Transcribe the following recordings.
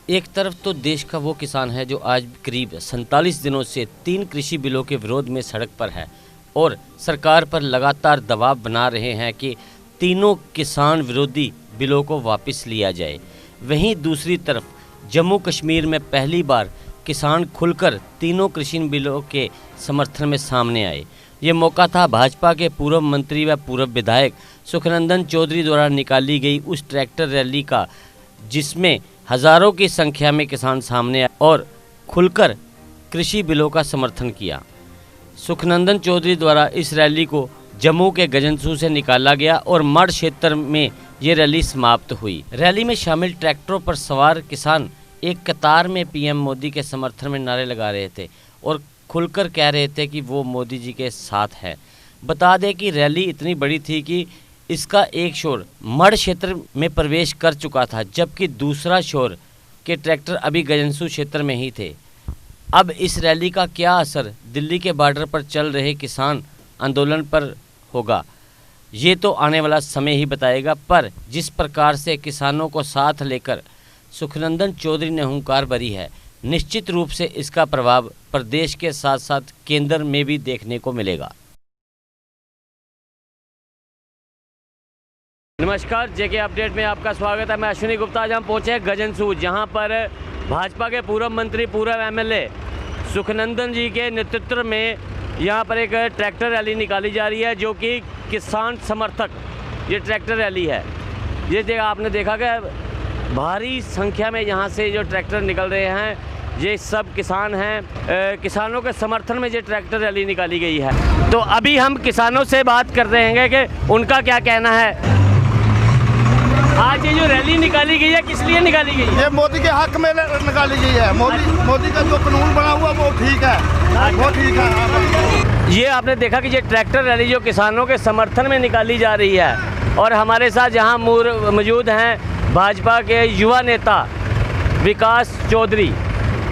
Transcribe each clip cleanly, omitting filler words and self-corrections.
एक तरफ तो देश का वो किसान है जो आज करीब 47 दिनों से 3 कृषि बिलों के विरोध में सड़क पर है और सरकार पर लगातार दबाव बना रहे हैं कि तीनों किसान विरोधी बिलों को वापस लिया जाए। वहीं दूसरी तरफ जम्मू कश्मीर में पहली बार किसान खुलकर तीनों कृषि बिलों के समर्थन में सामने आए। ये मौका था भाजपा के पूर्व मंत्री व पूर्व विधायक सुखनंदन चौधरी द्वारा निकाली गई उस ट्रैक्टर रैली का, जिसमें हजारों की संख्या में किसान सामने आए और खुलकर कृषि बिलों का समर्थन किया। सुखनंदन चौधरी द्वारा इस रैली को जम्मू के गजनसू से निकाला गया और मड क्षेत्र में ये रैली समाप्त हुई। रैली में शामिल ट्रैक्टरों पर सवार किसान एक कतार में पीएम मोदी के समर्थन में नारे लगा रहे थे और खुलकर कह रहे थे कि वो मोदी जी के साथ है। बता दें कि रैली इतनी बड़ी थी कि इसका एक शोर मड क्षेत्र में प्रवेश कर चुका था, जबकि दूसरा शोर के ट्रैक्टर अभी गजनसू क्षेत्र में ही थे। अब इस रैली का क्या असर दिल्ली के बॉर्डर पर चल रहे किसान आंदोलन पर होगा, ये तो आने वाला समय ही बताएगा। पर जिस प्रकार से किसानों को साथ लेकर सुखनंदन चौधरी ने हुंकार भरी है, निश्चित रूप से इसका प्रभाव प्रदेश के साथ साथ केंद्र में भी देखने को मिलेगा। नमस्कार, जेके अपडेट में आपका स्वागत है। मैं अश्विनी गुप्ता। आज हम पहुंचे हैं गजनसू, जहां पर भाजपा के पूर्व मंत्री पूर्व एमएलए सुखनंदन जी के नेतृत्व में यहां पर एक ट्रैक्टर रैली निकाली जा रही है, जो कि किसान समर्थक ये ट्रैक्टर रैली है। ये आपने देखा कि भारी संख्या में यहाँ से जो ट्रैक्टर निकल रहे हैं, ये सब किसान हैं। किसानों के समर्थन में ये ट्रैक्टर रैली निकाली गई है। तो अभी हम किसानों से बात कर रहे हैं कि उनका क्या कहना है। आज ये जो रैली निकाली गई है, किस लिए निकाली गई है? ये मोदी के हक में निकाली गई है। मोदी का जो कानून बना हुआ वो ठीक है, वो ठीक है। ये आपने देखा कि ये ट्रैक्टर रैली जो किसानों के समर्थन में निकाली जा रही है, और हमारे साथ यहाँ मौजूद हैं भाजपा के युवा नेता विकास चौधरी।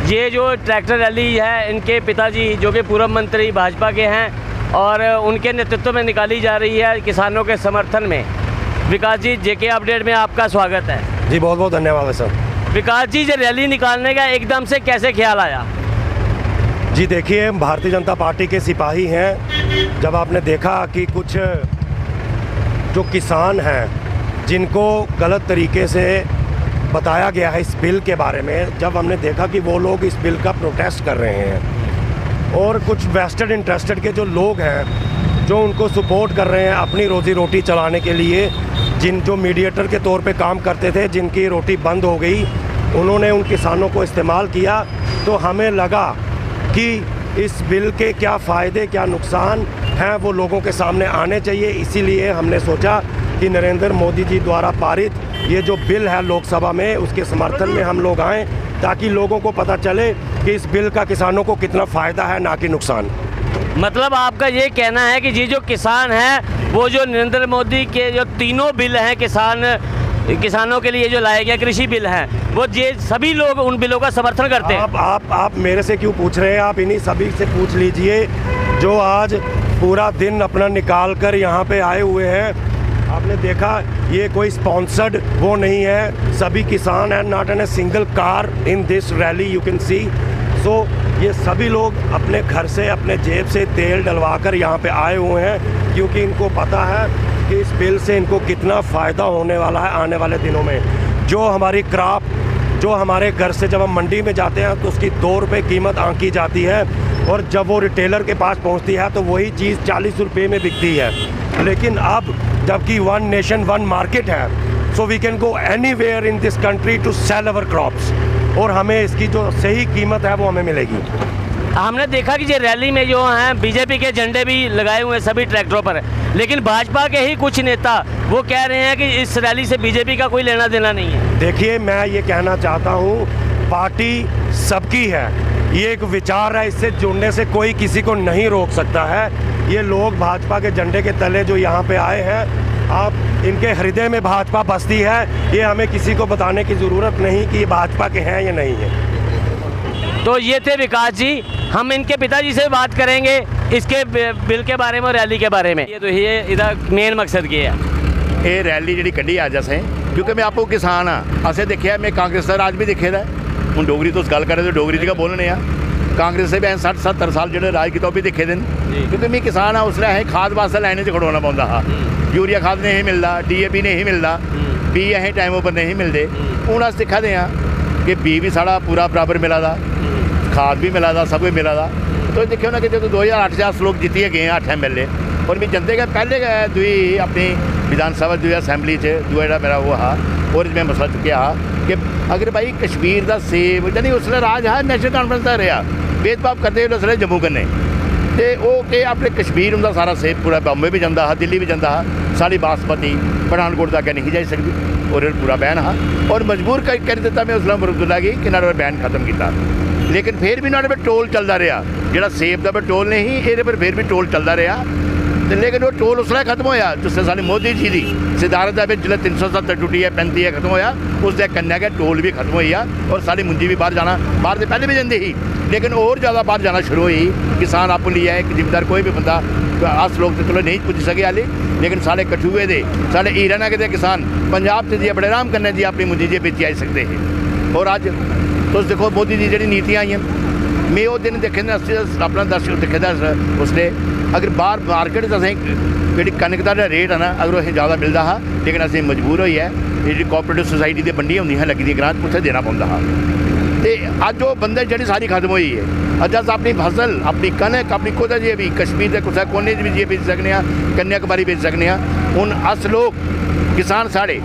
ये जो ट्रैक्टर रैली है, इनके पिताजी जो कि पूर्व मंत्री भाजपा के हैं और उनके नेतृत्व में निकाली जा रही है किसानों के समर्थन में। विकास जी, जेके अपडेट में आपका स्वागत है। जी बहुत बहुत धन्यवाद है सर। विकास जी, ये रैली निकालने का एकदम से कैसे ख्याल आया? जी देखिए, भारतीय जनता पार्टी के सिपाही हैं। जब आपने देखा कि कुछ जो किसान हैं जिनको गलत तरीके से बताया गया है इस बिल के बारे में, जब हमने देखा कि वो लोग इस बिल का प्रोटेस्ट कर रहे हैं और कुछ वेस्टेड इंटरेस्टेड के जो लोग हैं जो उनको सपोर्ट कर रहे हैं अपनी रोज़ी रोटी चलाने के लिए, जो मीडिएटर के तौर पे काम करते थे, जिनकी रोटी बंद हो गई, उन्होंने उन किसानों को इस्तेमाल किया। तो हमें लगा कि इस बिल के क्या फ़ायदे क्या नुकसान हैं वो लोगों के सामने आने चाहिए। इसीलिए हमने सोचा कि नरेंद्र मोदी जी द्वारा पारित ये जो बिल है लोकसभा में, उसके समर्थन में हम लोग आएँ, ताकि लोगों को पता चले कि इस बिल का किसानों को कितना फ़ायदा है, ना कि नुकसान। मतलब आपका ये कहना है कि ये जो किसान हैं, वो जो नरेंद्र मोदी के जो तीनों बिल हैं किसानों के लिए जो लाए गए कृषि बिल हैं, वो ये सभी लोग उन बिलों का समर्थन करते हैं। आप मेरे से क्यों पूछ रहे हैं? आप इन्हीं सभी से पूछ लीजिए जो आज पूरा दिन अपना निकाल कर यहाँ पे आए हुए हैं। आपने देखा, ये कोई स्पॉन्सर्ड वो नहीं है, सभी किसान हैं। Not an a single car in this rally you can see. So ये सभी लोग अपने घर से अपने जेब से तेल डलवा कर यहाँ पे आए हुए हैं, क्योंकि इनको पता है कि इस बिल से इनको कितना फ़ायदा होने वाला है आने वाले दिनों में। जो हमारी क्रॉप, जो हमारे घर से जब हम मंडी में जाते हैं तो उसकी 2 रुपये कीमत आंकी जाती है, और जब वो रिटेलर के पास पहुंचती है तो वही चीज़ 40 रुपये में बिकती है। लेकिन अब जबकि वन नेशन वन मार्केट है, so we can go anywhere in this country to sell our crops, और हमें इसकी जो सही कीमत है वो हमें मिलेगी। हमने देखा कि ये रैली में जो हैं बीजेपी के झंडे भी लगाए हुए हैं सभी ट्रैक्टरों पर, लेकिन भाजपा के ही कुछ नेता वो कह रहे हैं कि इस रैली से बीजेपी का कोई लेना देना नहीं है। देखिए, मैं ये कहना चाहता हूँ, पार्टी सबकी है, ये एक विचार है, इससे जुड़ने से कोई किसी को नहीं रोक सकता है। ये लोग भाजपा के झंडे के तले जो यहाँ पे आए हैं, आप इनके हृदय में भाजपा बसती है, ये हमें किसी को बताने की ज़रूरत नहीं कि ये भाजपा के हैं या नहीं है। तो ये थे विकास जी। हम इनके पिताजी से बात करेंगे इसके बिल के बारे में और रैली के बारे में। ये तो ये इधर मेन मकसद की है ये रैली जी कढ़ी अज असें, क्योंकि मैं आपको किसान हाँ, असें देखिया, मैं कांग्रेस का राज भी दिखे दा, ਹੁਣ ਡੋਗਰੀ ਤੋਂ ਗੱਲ ਕरें तो डोगरी च गै बोलने आ। कांग्रेस से भी 60-70 साल जो राज किया भी दिखे दिन, क्योंकि मैं किसान हाँ उसले अं खाद वास्ते लाइने च खड़ोना पौंदा हा। यूरिया खाद नहीं मिलता, DAP नहीं मिलता, बी अं टाइम उपर नहीं मिलते। हूँ अस दिखा दे कि बी भी साढ़ा पूरा बराबर मिला दा, खाद भी मिला दा, सब कुछ मिला दा। तो देखियो ना कि जो 2008 च लोग जीतिए गए 8 MLA और भी जनते गए पहले गए दुई अपनी विधानसभा दुई असैंबली दूआ जो मेरा वो हा और मैं मसला चुकिया हा कि अगर भाई कश्मीर का सेब यानी उसने राज है नैशनल कानफ्रेंस का रहा भेदभाव करते हुए उसने जम्मू कन्ने तो वो कि अपने कश्मीर उनका सारा सेब पूरा बॉम्बे भी जाता हा, दिल्ली भी जाता हा, सारी बासमती पठानकोट तक नहीं जा सकती और पूरा बैन हा और मजबूर कर दिता मैं उसने अब्दुल्ला की कि नाले बैन खत्म किया। लेकिन फिर भी नाले पर टोल चलता रहा, जो सेब का पर टोल नहीं ये पर फिर भी टोल चलता रहा। लेकिन वो टोल उसले खत्म होया जिससे साड़ी मोदी जी की सिदारत जो 370 टुटी है 35 है खत्म होया, उसके कन्या के टोल भी खत्म हुई है और साड़ी मुंजी भी बाहर जाना बाहर से पहले भी जाती ही, लेकिन और ज़्यादा बाहर जाना शुरू हुई। किसान आप लिया एक जिम्मेदार कोई भी बंदा अस लोग तो चलो नहीं पुज सके हाली, लेकिन साढ़े कठुए दे साढ़े हीराना के किसान पंजाब से जी बड़े आराम कन्नै जी अपनी मुंजी जी बेची आई सकते हैं। और अज तुम देखो मोदी जी जी नीतियाँ आई मैं वो दिन देखे अपना दर्शक दिखे उसने अगर बाहर मार्केट जी कनक का रेट है ना अगर अं ज़्यादा मिलता हा, लेकिन असें मजबूर होई है जी कोऑपरेटिव सोसाइटी की बंडियां होंदियां लगी दी ग्रांट उत्थे देना पौंदा हा। तो अज वो बंदे जी सारी खत्म हुई है। अज अस अपनी फसल अपनी कनक अपनी कुछ जी भी कश्मीर के कुछ कोने भी जी बेच सकने, कन्याकुमारी बेच सकने। हूँ अस लोग किसान साढ़े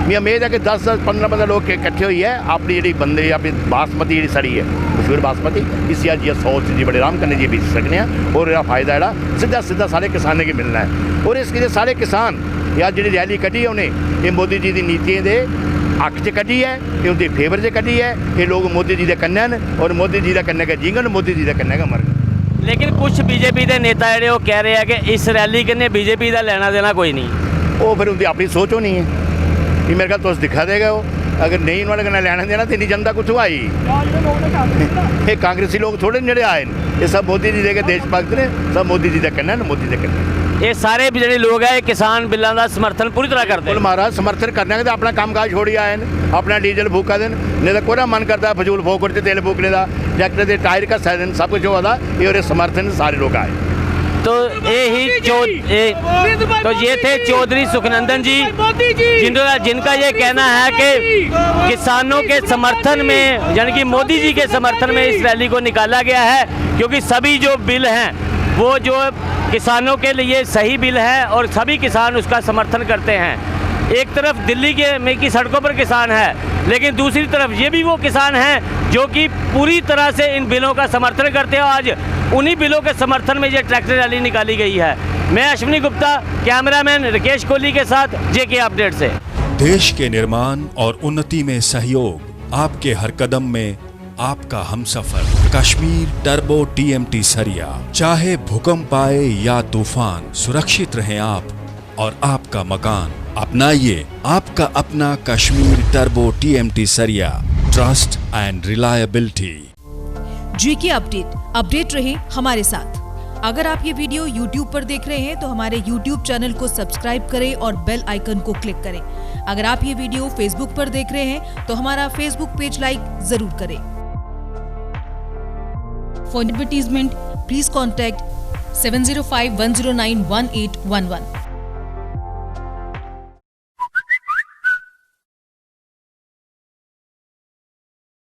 मैं उम्मीद है कि 10-15 लोग इकट्ठे हुई है अपनी जी बंदे अपनी बासमती जी साड़ी है मशहूर बासमती इसी अज 100 जी बड़े आराम कन्नै जी बेच सकने और यह फायदा जोड़ा सीधा सीधा सारे किसानों की मिलना है। और इसके सारे किसान या जी रैली कटी है उन्हें ये मोदी जी की नीतियों के हक च कटी है, ये उनके फेवर च कटी है। ये लोग मोदी जी के कन्नै न और मोदी जी का कन्नै के जीवन मोदी जी का कन्नै का मरन। लेकिन कुछ बीजेपी के नेता जो वो कह रहे हैं कि इस रैली कन्नै बीजेपी का लेना देना कोई नहीं। वो फिर उनकी अपनी सोच होनी है कि मेरे ख्याल तुस दिखा देगा वो अगर नहीं उन्होंने कन्नै लेना देना तो नहीं जनता कुछ आई। ये कांग्रेसी लोग थोड़े जेडे आए ये सब मोदी जी के देशभक्त ने, सब मोदी जी का कन्नै मोदी के कन्नै। ये सारे भी जो लोग है किसान बिलों का समर्थन पूरी तरह करते हैं। महाराज समर्थन करने तो अपना काम काज छोड़ी आए अपना डीजल फूका देन, नहीं तो कोई मन करता फजूल फोकट से तेल फूकने का ट्रैक्टर के टायर का सैन सब कुछ होता ये समर्थन सारे लोग आए। तो ये थे चौधरी सुखनंदन जी जिनका ये कहना है कि किसानों के समर्थन में यानी कि मोदी जी के समर्थन में इस रैली को निकाला गया है, क्योंकि सभी जो बिल हैं वो जो किसानों के लिए सही बिल है और सभी किसान उसका समर्थन करते हैं। एक तरफ दिल्ली की सड़कों पर किसान है, लेकिन दूसरी तरफ ये भी वो किसान हैं जो कि पूरी तरह से इन बिलों का समर्थन करते हैं। आज उन्हीं बिलों के समर्थन में ये ट्रैक्टर रैली निकाली गई है। मैं अश्विनी गुप्ता, कैमरामैन राकेश कोहली के साथ JK अपडेट से। देश के निर्माण और उन्नति में सहयोग आपके हर कदम में आपका हमसफर कश्मीर टर्बो TMT सरिया। चाहे भूकंप आए या तूफान, सुरक्षित रहें आप और आपका मकान। अपनाइए आपका अपना कश्मीर टर्बो TMT सरिया, trust and reliability. JK update रहे हमारे साथ। अगर आप ये वीडियो YouTube पर देख रहे हैं तो हमारे YouTube चैनल को सब्सक्राइब करें और बेल आइकन को क्लिक करें। अगर आप ये वीडियो Facebook पर देख रहे हैं तो हमारा Facebook पेज लाइक जरूर करें। For advertisement please contact 705-109-1811।